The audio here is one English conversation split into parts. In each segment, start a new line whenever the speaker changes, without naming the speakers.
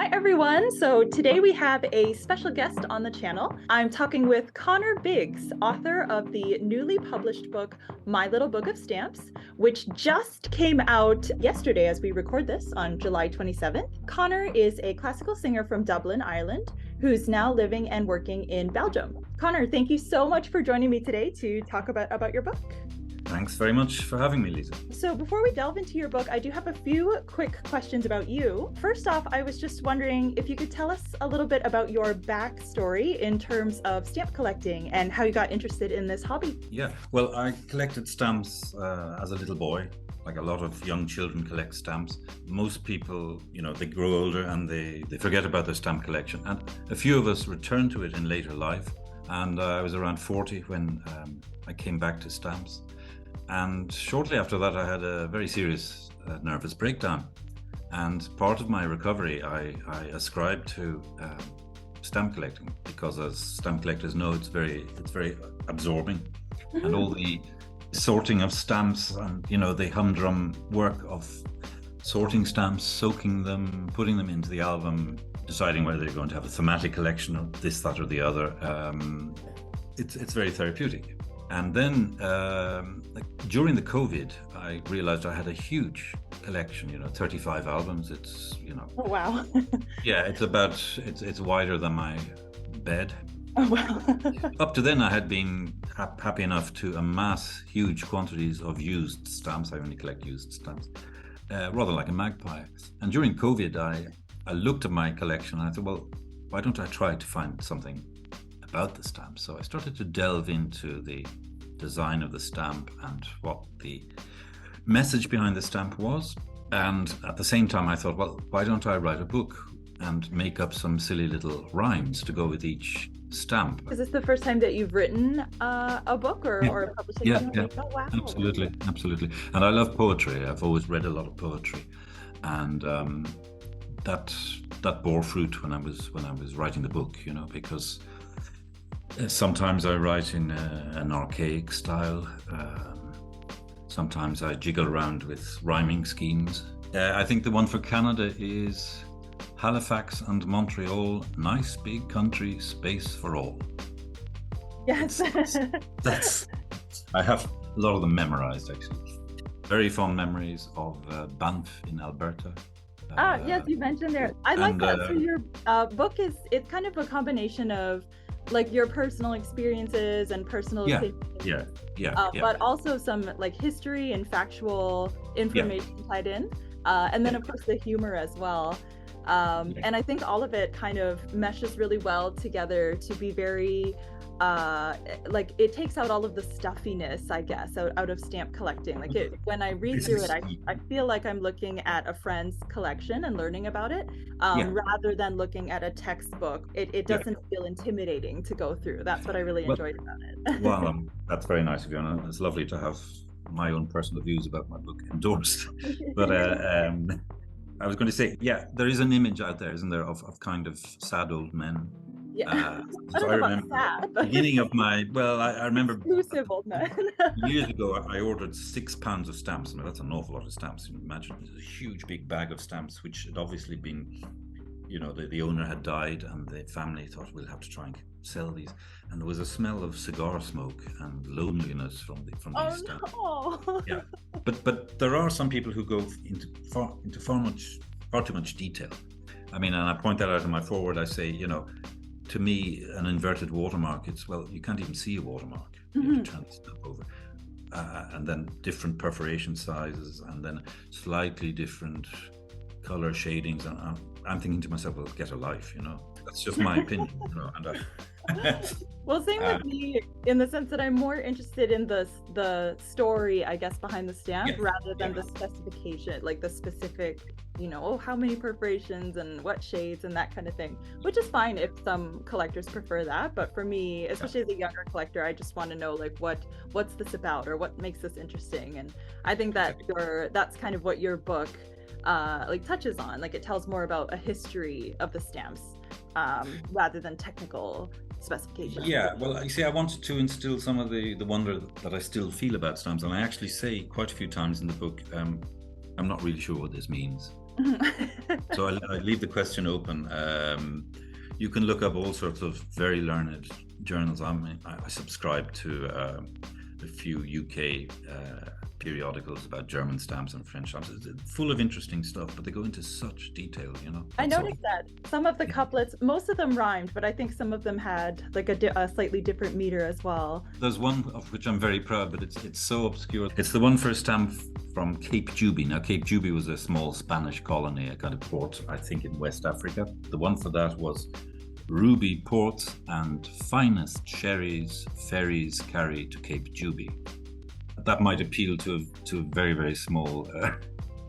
Hi everyone. So today we have a special guest on the channel. I'm talking with Conor Biggs, author of the newly published book, My Little Book of Stamps, which just came out yesterday as we record this on July 27th. Conor is a classical singer from Dublin, Ireland, who's now living and working in Belgium. Conor, thank you so much for joining me today to talk about your book.
Thanks very much for having me, Lisa.
So before we delve into your book, I do have a few quick questions about you. First off, I was just wondering if you could tell us a little bit about your backstory in terms of stamp collecting and how you got interested in this hobby.
Yeah, well, I collected stamps as a little boy. Like a lot of young children collect stamps. Most people, they grow older and they forget about their stamp collection. And a few of us return to it in later life. And I was around 40 when I came back to stamps. And shortly after that, I had a very serious nervous breakdown. And part of my recovery, I ascribed to stamp collecting, because as stamp collectors know, it's very absorbing. Mm-hmm. And all the sorting of stamps and, the humdrum work of sorting stamps, soaking them, putting them into the album, deciding whether you're going to have a thematic collection of this, that, or the other. It's very therapeutic. And then during the COVID, I realized I had a huge collection, 35 albums. It's,
Oh, wow.
Yeah, it's wider than my bed.
Oh, wow.
Up to then, I had been happy enough to amass huge quantities of used stamps. I only collect used stamps, rather like a magpie. And during COVID, I looked at my collection and I thought, well, why don't I try to find something about the stamp? So I started to delve into the design of the stamp and what the message behind the stamp was. And at the same time, I thought, well, why don't I write a book and make up some silly little rhymes to go with each stamp?
Is this the first time that you've written a book or a publication?
Yeah.
Oh, wow.
Absolutely. And I love poetry. I've always read a lot of poetry. And that bore fruit when I was writing the book, because sometimes I write in an archaic style. Sometimes I jiggle around with rhyming schemes. I think the one for Canada is Halifax and Montreal, nice big country, space for all.
Yes.
I have a lot of them memorized, actually. Very fond memories of Banff in Alberta.
Yes, you mentioned there. I like that. So your book it's kind of a combination of like your personal experiences and personal opinions. But also some like history and factual information tied in. And then of course the humor as well. And I think all of it kind of meshes really well together to be very like it takes out all of the stuffiness, I guess, out of stamp collecting. Like when I read through it, I feel like I'm looking at a friend's collection and learning about it, rather than looking at a textbook. It doesn't feel intimidating to go through. That's what I really enjoyed about it.
Well, that's very nice of you, and it's lovely to have my own personal views about my book endorsed. But I was going to say, there is an image out there, isn't there, of kind of sad old men.
Yeah.
So I remember the beginning of my, I remember
exclusive old men.
Years ago, I ordered 6 pounds of stamps. I mean, that's an awful lot of stamps. You imagine it's a huge big bag of stamps, which had obviously been, the owner had died and the family thought we'll have to try and sell these. And there was a smell of cigar smoke and loneliness from these stamps.
No.
Yeah, but there are some people who go into far too much detail. I mean, and I point that out in my foreword. I say, to me, an inverted watermark, you can't even see a watermark. You have to turn the stamp over. And then different perforation sizes, and then slightly different color shadings. And I'm thinking to myself, well, get a life, That's just my opinion,
Well, same with me in the sense that I'm more interested in the story, I guess, behind the stamp rather than the specification, like the specific, how many perforations and what shades and that kind of thing, which is fine if some collectors prefer that. But for me, especially as a younger collector, I just want to know like what's this about or what makes this interesting. And I think that that's kind of what your book like touches on. Like it tells more about a history of the stamps rather than technical specifications.
Yeah, well, you see, I wanted to instill some of the wonder that I still feel about stamps, and I actually say quite a few times in the book, I'm not really sure what this means. So I leave the question open. You can look up all sorts of very learned journals. I subscribe to a few UK periodicals about German stamps and French stamps. It's full of interesting stuff, but they go into such detail, you know.
I noticed that some of the couplets, most of them rhymed, but I think some of them had like a slightly different meter as well.
There's one of which I'm very proud, but it's so obscure. It's the one for a stamp from Cape Juby. Now, Cape Juby was a small Spanish colony, a kind of port, I think, in West Africa. The one for that was ruby ports and finest sherries ferries carry to Cape Juby. That might appeal to a very, very small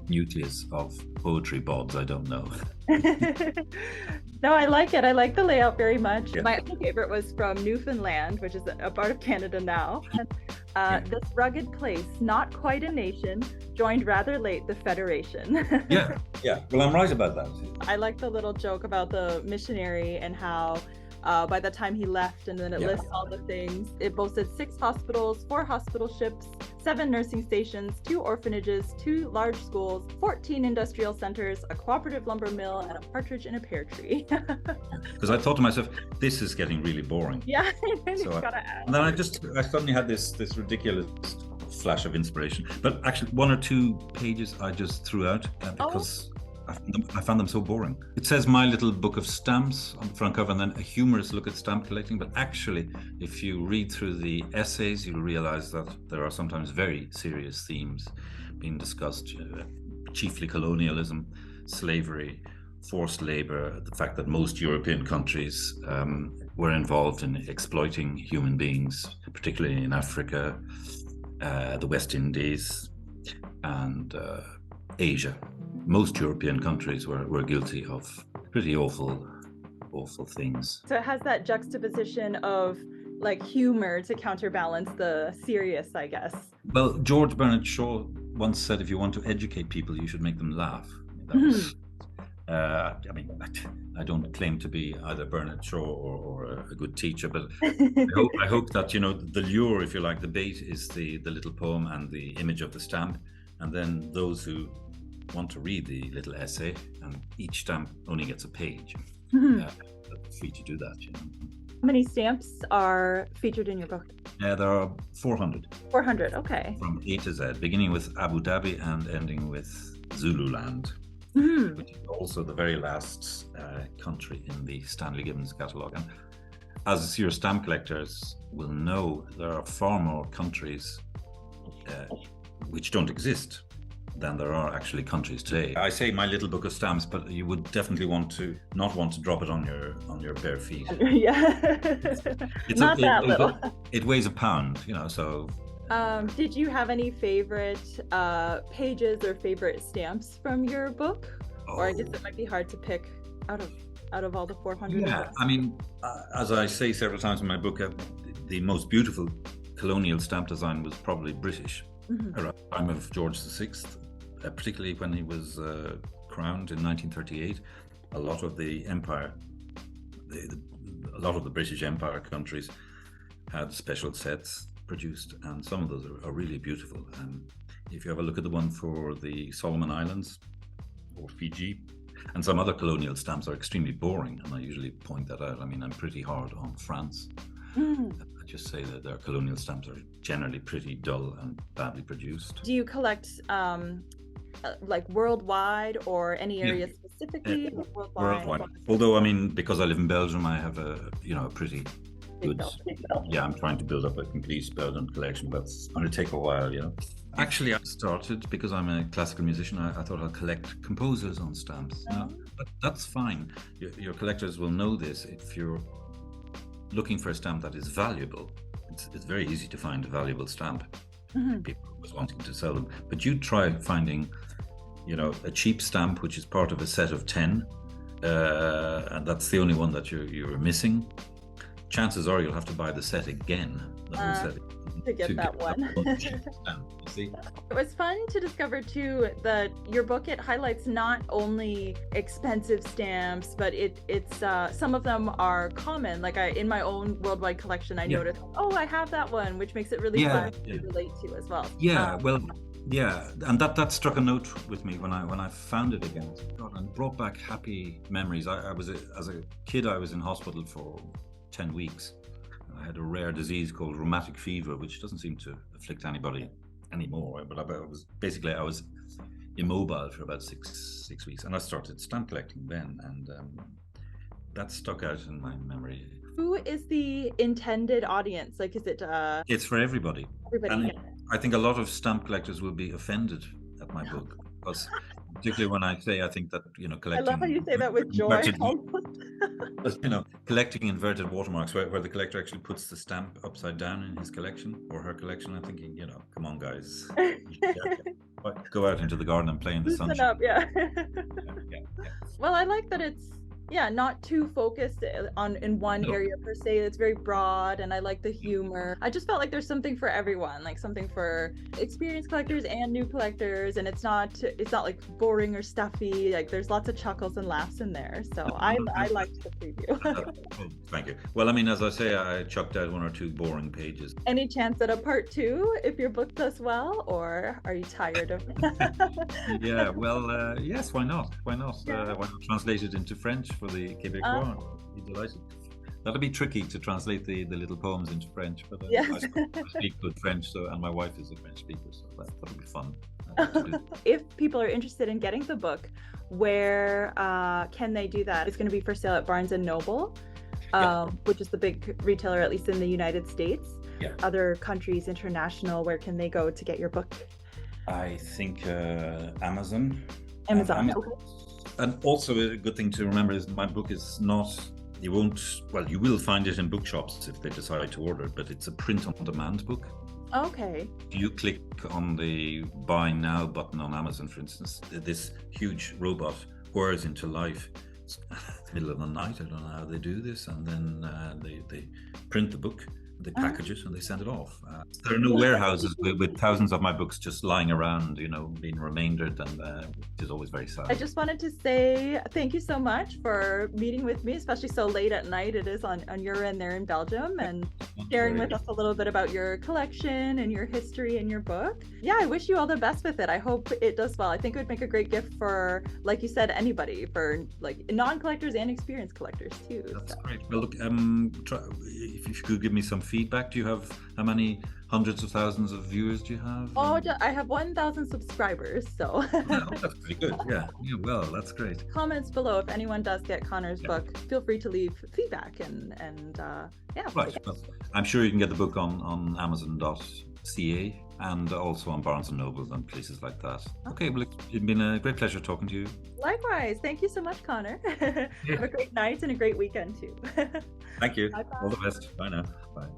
nucleus of poetry bods. I don't know.
No, I like it. I like the layout very much. Yeah. My other favorite was from Newfoundland, which is a part of Canada now. This rugged place, not quite a nation, joined rather late the Federation.
Yeah. Well, I'm right about that.
I like the little joke about the missionary and how by the time he left, and then it lists all the things. It boasted 6 hospitals, 4 hospital ships, 7 nursing stations, 2 orphanages, 2 large schools, 14 industrial centers, a cooperative lumber mill, and a partridge in a pear tree.
Because I thought to myself, this is getting really boring.
Yeah,
so and then I suddenly had this ridiculous flash of inspiration. But actually, 1 or 2 pages I just threw out because I found them so boring. It says My Little Book of Stamps on the front cover, and then a humorous look at stamp collecting. But actually, if you read through the essays, you'll realize that there are sometimes very serious themes being discussed, chiefly colonialism, slavery, forced labor, the fact that most European countries were involved in exploiting human beings, particularly in Africa, the West Indies, and Asia. Most European countries were guilty of pretty awful things.
So it has that juxtaposition of like humor to counterbalance the serious, I guess.
Well, George Bernard Shaw once said, if you want to educate people, you should make them laugh. That was, I mean, I don't claim to be either Bernard Shaw or a good teacher, but I hope that, you know, the lure, if you like, the bait is the little poem and the image of the stamp, and then those who want to read the little essay, and each stamp only gets a page. Free to do that, you know.
How many stamps are featured in your book?
There are 400.
400, okay.
From A to Z, beginning with Abu Dhabi and ending with Zululand, which is also the very last country in the Stanley Gibbons catalogue. And as your stamp collectors will know, there are far more countries which don't exist than there are actually countries today. I say My Little Book of Stamps, but you would definitely not want to drop it on your bare feet.
Yeah, it's not that little.
It weighs a pound, you know. So.
Did you have any favorite pages or favorite stamps from your book? Or I guess it might be hard to pick out of all the 400.
Yeah, I mean, as I say several times in my book, the most beautiful colonial stamp design was probably British. Around the time of George VI, particularly when he was crowned in 1938, a lot of the empire, a lot of the British Empire countries had special sets produced, and some of those are really beautiful. If you have a look at the one for the Solomon Islands or Fiji, and some other colonial stamps are extremely boring, and I usually point that out. I mean, I'm pretty hard on France. I just say that their colonial stamps are generally pretty dull and badly produced.
Do you collect like worldwide or any area specifically?
Worldwide. Although, I mean, because I live in Belgium, I have a pretty good. Yeah, I'm trying to build up a complete Belgian collection, but it's going to take a while, you know. Actually, I started because I'm a classical musician. I thought I'd collect composers on stamps. But that's fine. Your collectors will know this. If you're looking for a stamp that is valuable, it's very easy to find a valuable stamp. People are always wanting to sell them, but you try finding, you know, a cheap stamp which is part of a set of 10, and that's the only one that you're missing. Chances are you'll have to buy the set again, the whole set
to get that one.
Stamp, you see?
It was fun to discover too that your book, it highlights not only expensive stamps, but it's some of them are common. Like in my own worldwide collection, I noticed, I have that one, which makes it really fun to relate to as well.
Yeah, well, Yeah, and that struck a note with me when I found it again. God, and brought back happy memories. As a kid, I was in hospital for 10 weeks. I had a rare disease called rheumatic fever, which doesn't seem to afflict anybody anymore. But I was immobile for about six weeks, and I started stamp collecting then, and that stuck out in my memory.
Who is the intended audience? Like, is it?
It's for everybody.
Everybody.
I think a lot of stamp collectors will be offended at my book, because particularly when I say I think that, you know, collecting.
I love how you say that with joy.
You know, collecting inverted watermarks, where the collector actually puts the stamp upside down in his collection or her collection. I'm thinking, you know, come on, guys, go out into the garden and play in the sunshine.
Up, yeah. Well, I like that it's not too focused in one area per se. It's very broad, and I like the humor. I just felt like there's something for everyone, like something for experienced collectors and new collectors, and it's not like boring or stuffy. Like, there's lots of chuckles and laughs in there. So I liked the preview.
Thank you. Well, I mean, as I say, I chucked out 1 or 2 boring pages.
Any chance at a part 2 if your book does well, or are you tired of it?
Yeah, well, yes, why not? Why not translate it into French for the Québécois? I'd be delighted. That'll be tricky to translate the little poems into French, but I speak good French, and my wife is a French speaker, so that'll be fun.
If people are interested in getting the book, where can they do that? It's going to be for sale at Barnes & Noble, which is the big retailer, at least in the United States.
Yeah.
Other countries, international, where can they go to get your book?
I think Amazon.
Amazon.
And also a good thing to remember is my book is not, you will find it in bookshops if they decide to order it, but it's a print-on-demand book.
Okay.
If you click on the Buy Now button on Amazon, for instance, this huge robot whirs into life. It's the middle of the night, I don't know how they do this, and then they print the book, they package it, and they send it off. There are no warehouses with thousands of my books just lying around, you know, being remaindered, and which is always very sad.
I just wanted to say thank you so much for meeting with me, especially so late at night. It is on your end there in Belgium, and sharing with us a little bit about your collection and your history and your book. Yeah, I wish you all the best with it. I hope it does well. I think it would make a great gift for, like you said, anybody, for like non-collectors and experienced collectors too.
That's great. Well, look, if you could give me some feedback. Do you have, how many hundreds of thousands of viewers do you have?
Oh, I have 1,000 subscribers, so.
That's pretty good. Yeah, well, that's great.
Comments below, if anyone does get Conor's book, feel free to leave feedback and
Right. Well, I'm sure you can get the book on Amazon.ca and also on Barnes & Noble and places like that. Okay, well, it's been a great pleasure talking to you.
Likewise. Thank you so much, Conor. Have a great night and a great weekend too.
Thank you. Bye-bye. All the best. Bye now. Bye.